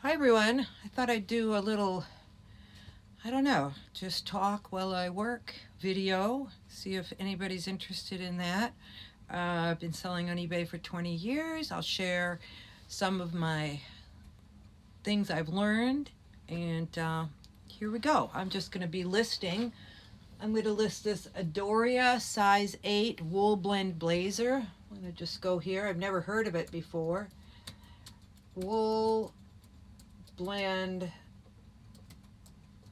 Hi everyone. I thought I'd do a little, I don't know, just talk while I work video, see if anybody's interested in that. I've been selling on eBay for 20 years. I'll share some of my things I've learned, and here we go. I'm just going to be listing. I'm going to list this Adoria size 8 wool blend blazer. I'm going to just go here. I've never heard of it before. Wool blend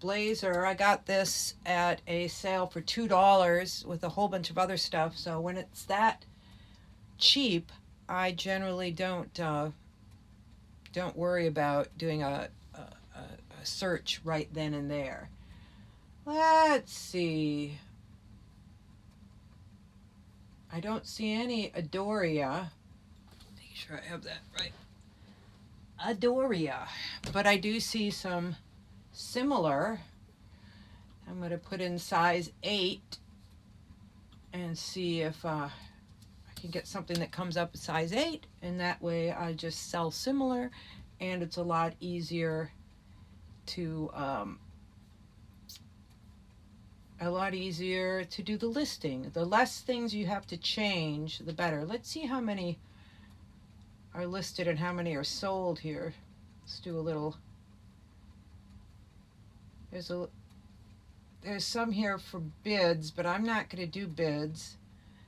blazer. I got this at a sale for $2 with a whole bunch of other stuff. So when it's that cheap, I generally don't worry about doing a search right then and there. Let's see. I don't see any Adoria. Make sure I have that right. Adoria, but I do see some similar. I'm going to put in size 8 and see if I can get something that comes up at size 8, and that way I just sell similar, and it's a lot easier to do the listing. The less things you have to change, the better. Let's see how many are listed and how many are sold here. Let's do a little. There's some here for bids, but I'm not going to do bids.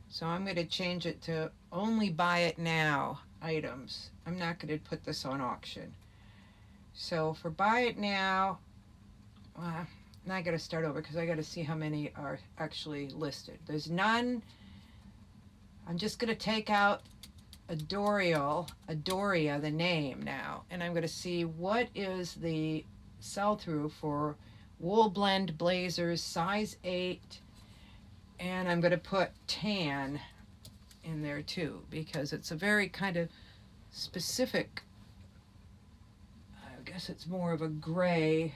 So I'm going to change it to only buy it now items. I'm not going to put this on auction. So for buy it now, now I got to start over because I got to see how many are actually listed. There's none. I'm just going to take out Adoria, the name now, and I'm going to see what is the sell-through for wool blend blazers size 8, and I'm going to put tan in there too because it's a very kind of specific, I guess it's more of a gray,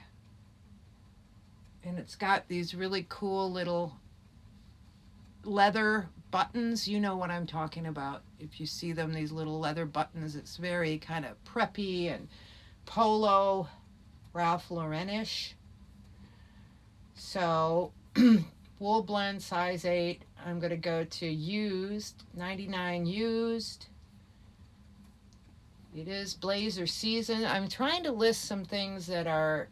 and it's got these really cool little leather buttons. You know what I'm talking about. If you see them, these little leather buttons, it's very kind of preppy and polo Ralph Lauren-ish. So wool blend size 8, I'm going to go to used, 99 used. It is blazer season. I'm trying to list some things that are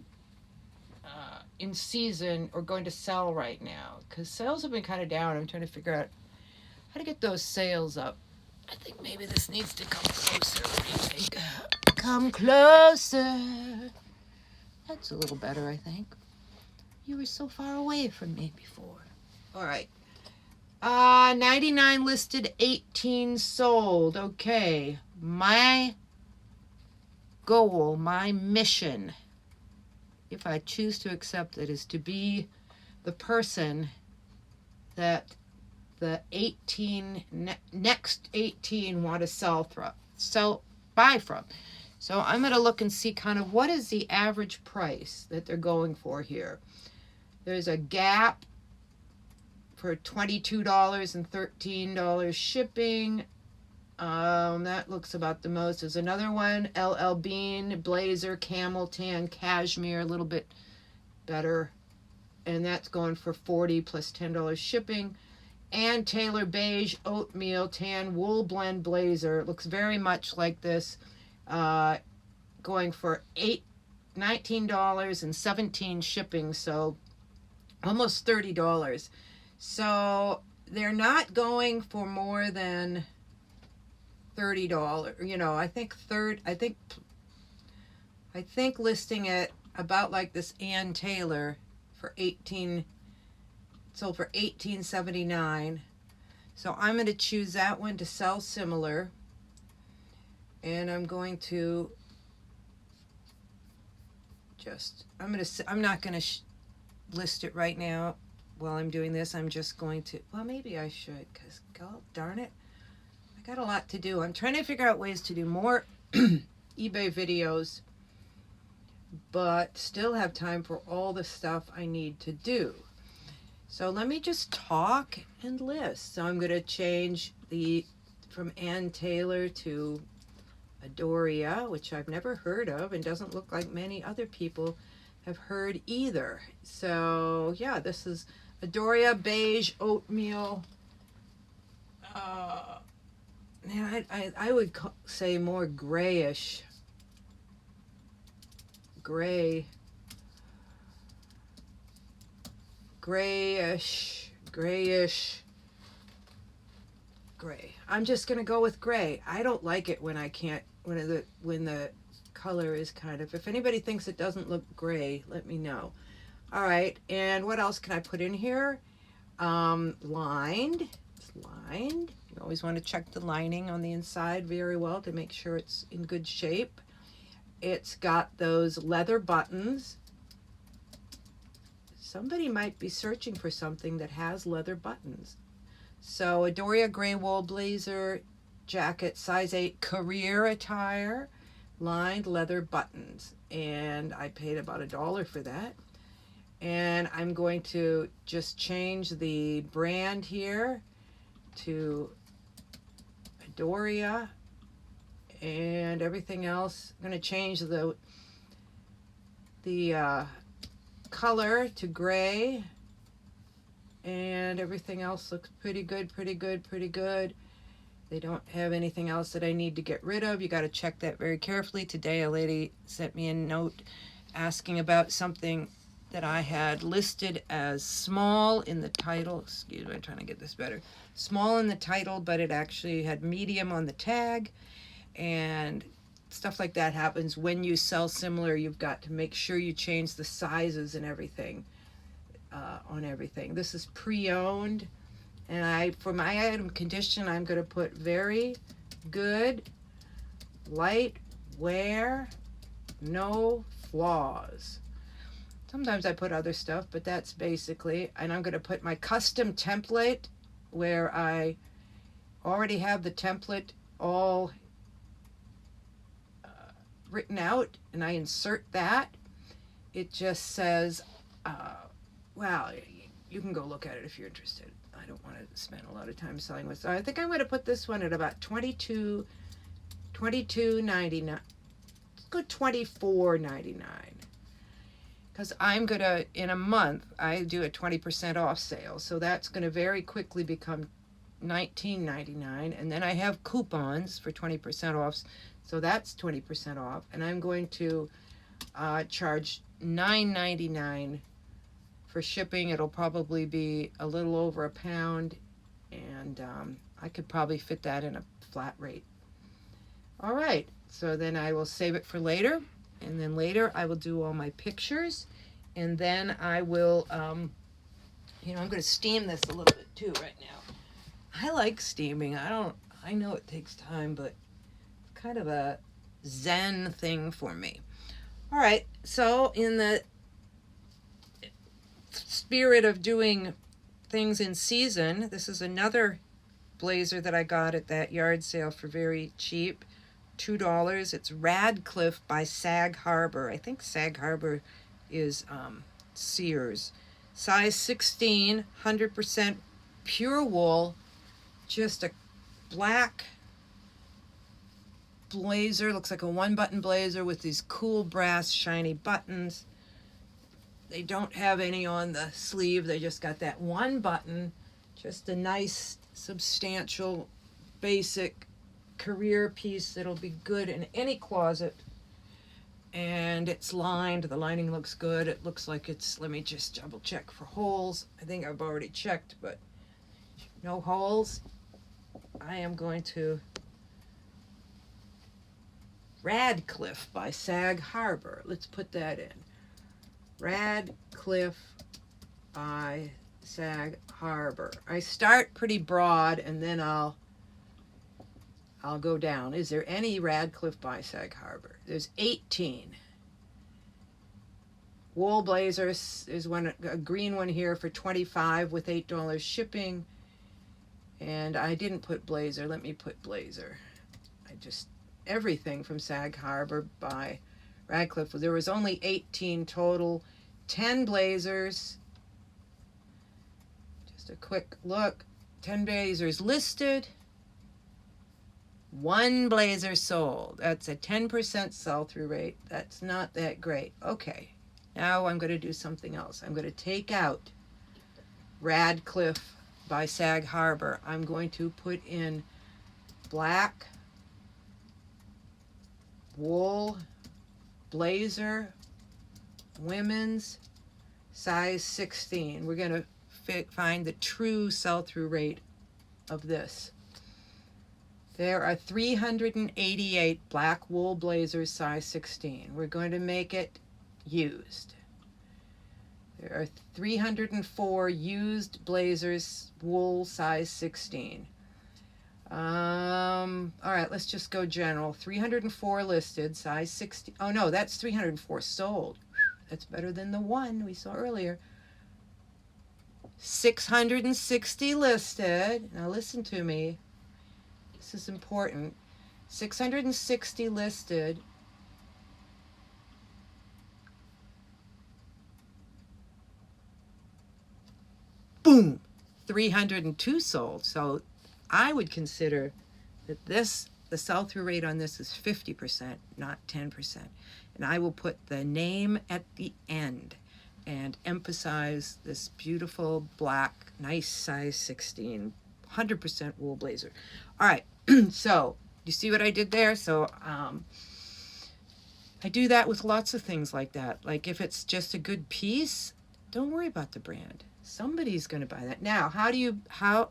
in season or going to sell right now because sales have been kind of down. I'm trying to figure out how to get those sales up. I think maybe this needs to come closer. What do you think? Come closer. That's a little better, I think. You were so far away from me before. All right. 99 listed, 18 sold. Okay. My goal, my mission, if I choose to accept it, is to be the person that the next 18 want to buy from. So I'm going to look and see kind of what is the average price that they're going for here. There's a Gap for $22 and $13 shipping. That looks about the most. There's another one, LL Bean, blazer, camel tan, cashmere, a little bit better. And that's going for $40 plus $10 shipping. And Taylor beige, oatmeal, tan, wool blend blazer. It looks very much like this. Going for $19 and $17 shipping, so almost $30. So they're not going for more than $30. You know, I think listing it about like this Ann Taylor for sold for $18.79. So I'm going to choose that one to sell similar. And I'm going to I'm not going to list it right now while I'm doing this. I'm just going to, well, maybe I should, because God darn it, I got a lot to do. I'm trying to figure out ways to do more eBay videos, but still have time for all the stuff I need to do. So let me just talk and list. So I'm going to change from Ann Taylor to Adoria, which I've never heard of and doesn't look like many other people have heard either. So yeah, this is Adoria beige oatmeal. Man, I would say more grayish. Grayish, gray. I'm just gonna go with gray. I don't like it when I can't, when the color is kind of, if anybody thinks it doesn't look gray, let me know. All right, and what else can I put in here? Lined. It's lined. You always want to check the lining on the inside very well to make sure it's in good shape. It's got those leather buttons. Somebody might be searching for something that has leather buttons. So Adoria gray wool blazer jacket, size 8, career attire, lined leather buttons. And I paid about $1 for that. And I'm going to just change the brand here to Adoria, and everything else. I'm going to change the color to gray, and everything else looks pretty good. They don't have anything else that I need to get rid of. You got to check that very carefully. Today a lady sent me a note asking about something that I had listed as small in the title. Excuse me, I'm trying to get this better. Small in the title, but it actually had medium on the tag. And stuff like that happens when you sell similar. You've got to make sure you change the sizes and everything on everything. This is pre-owned, and for my item condition, I'm going to put very good, light wear, no flaws. Sometimes I put other stuff, but that's basically, and I'm going to put my custom template where I already have the template all written out, and I insert that. It just says, well, you can go look at it if you're interested. I don't want to spend a lot of time selling with. So I think I'm going to put this one at about $22.99. Let's go $24.99. Because I'm going to, in a month, I do a 20% off sale. So that's going to very quickly become $19.99. And then I have coupons for 20% off. So that's 20% off. And I'm going to charge $9.99 for shipping. It'll probably be a little over £1. And I could probably fit that in a flat rate. All right. So then I will save it for later. And then later I will do all my pictures, and then I will, I'm going to steam this a little bit too right now. I like steaming. I know it takes time, but it's kind of a zen thing for me. All right, so in the spirit of doing things in season, this is another blazer that I got at that yard sale for very cheap. $2. It's Radcliffe by Sag Harbor. I think Sag Harbor is Sears. Size 16, 100% pure wool. Just a black blazer. Looks like a one-button blazer with these cool brass shiny buttons. They don't have any on the sleeve. They just got that one button. Just a nice, substantial, basic career piece that'll be good in any closet. And it's lined. The lining looks good. It looks like it's, let me just double check for holes. I think I've already checked, but no holes. I am going to Radcliffe by Sag Harbor. Let's put that in. Radcliffe by Sag Harbor. I start pretty broad and then I'll go down. Is there any Radcliffe by Sag Harbor? There's 18. Wool blazers. There's one, a green one here for $25 with $8 shipping. And I didn't put blazer. Let me put blazer. Everything from Sag Harbor by Radcliffe. There was only 18 total. 10 blazers. Just a quick look. 10 blazers listed. One blazer sold. That's a 10% sell-through rate. That's not that great. Okay, now I'm going to do something else. I'm going to take out Radcliffe by Sag Harbor. I'm going to put in black wool blazer, women's, size 16. We're going to find the true sell-through rate of this. There are 388 black wool blazers size 16. We're going to make it used. There are 304 used blazers wool size 16. All right, let's just go general. 304 listed, size 16. Oh no, that's 304 sold. That's better than the one we saw earlier. 660 listed. Now listen to me. This is important. 660 listed. Boom! 302 sold. So I would consider that the sell-through rate on this is 50%, not 10%. And I will put the name at the end and emphasize this beautiful black, nice size 16, 100% wool blazer. All right, so you see what I did there? So I do that with lots of things like that. Like if it's just a good piece, don't worry about the brand. Somebody's going to buy that. Now,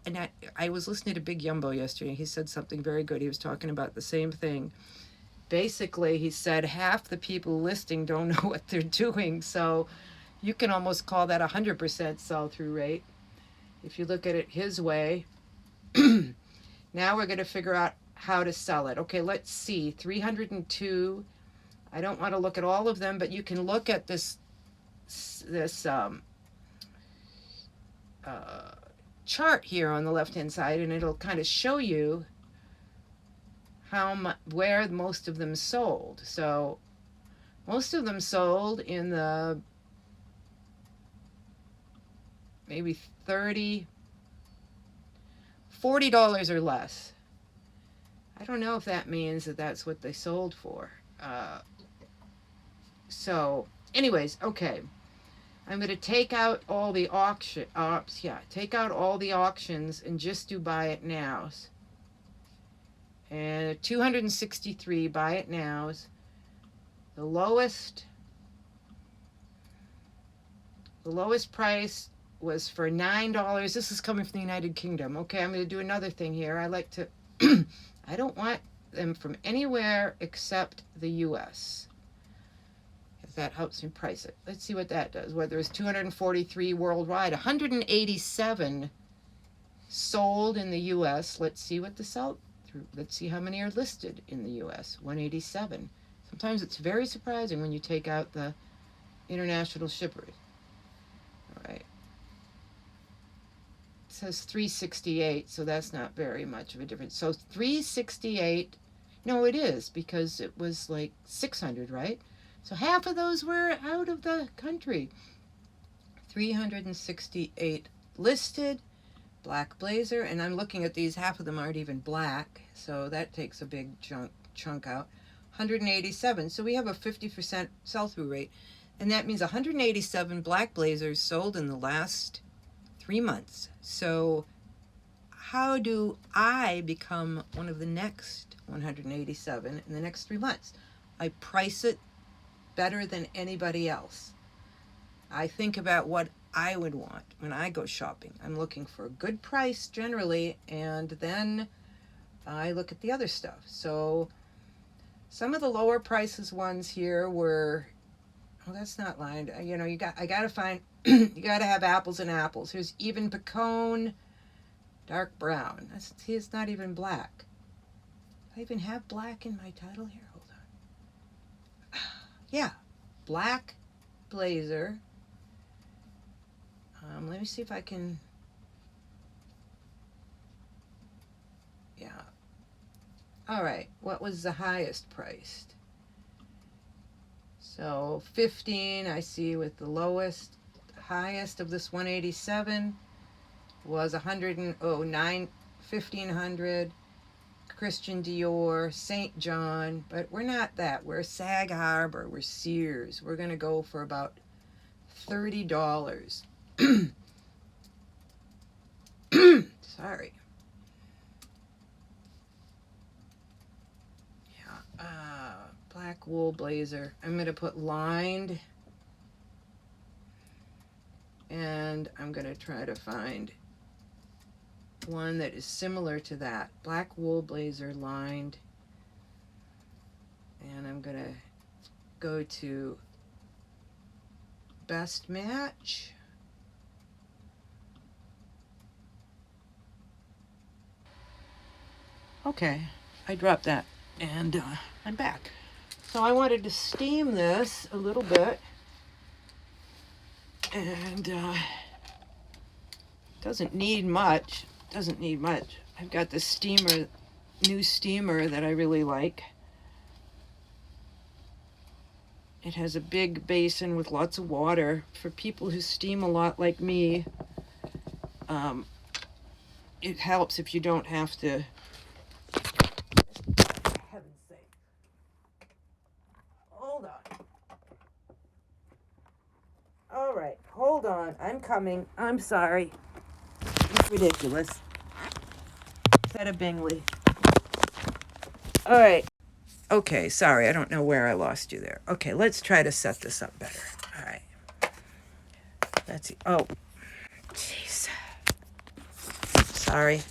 and I was listening to Big Yumbo yesterday. He said something very good. He was talking about the same thing. Basically, he said half the people listing don't know what they're doing. So you can almost call that 100% sell-through rate if you look at it his way. Now we're going to figure out how to sell it. Okay, let's see. 302. I don't want to look at all of them, but you can look at this chart here on the left-hand side, and it'll kind of show you where most of them sold. So most of them sold in the maybe $30, $40 or less. I don't know if that means that that's what they sold for. So anyways, okay. I'm going to take out all the take out all the auctions and just do buy it nows. And 263 buy it nows. The lowest price was for $9. This is coming from the United Kingdom. Okay, I'm going to do another thing here. I like to I don't want them from anywhere except the US. That helps me price it. Let's see what that does. Whether it's 243 worldwide, 187 sold in the US. Let's see what the sell-through. Let's see how many are listed in the US. 187. Sometimes it's very surprising when you take out the international shippers. All right. It says 368, so that's not very much of a difference. So 368. No, it is, because it was like 600, right? So half of those were out of the country. 368 listed, black blazer, and I'm looking at these, half of them aren't even black, so that takes a big chunk out. 187, so we have a 50% sell-through rate, and that means 187 black blazers sold in the last 3 months. So how do I become one of the next 187 in the next 3 months? I price it better than anybody else. I think about what I would want when I go shopping. I'm looking for a good price generally, and then I look at the other stuff. So some of the lower prices ones here were, oh, that's not lined. You know, I got to find, you got to have apples and apples. Here's even pecan, dark brown. It's not even black. Do I even have black in my title here? Hold on. Yeah, black blazer. Let me see if I can. Yeah. All right. What was the highest priced? So 15, I see, with the lowest. The highest of this 187 was 100 and 1500. Christian Dior, St. John, but we're not that. We're Sag Harbor, we're Sears. We're gonna go for about $30. Sorry. Yeah, black wool blazer. I'm gonna put lined, and I'm gonna try to find one that is similar to that. Black wool blazer lined. And I'm gonna go to best match. Okay, I dropped that, and I'm back. So I wanted to steam this a little bit, and doesn't need much. I've got this new steamer that I really like. It has a big basin with lots of water. For people who steam a lot like me, it helps if you don't have to. For heaven's sake. Hold on. All right, hold on. I'm coming. I'm sorry. It's ridiculous. Set a Bingley. All right. Okay, sorry. I don't know where I lost you there. Okay, let's try to set this up better. All right. Let's see. Oh, jeez. Sorry.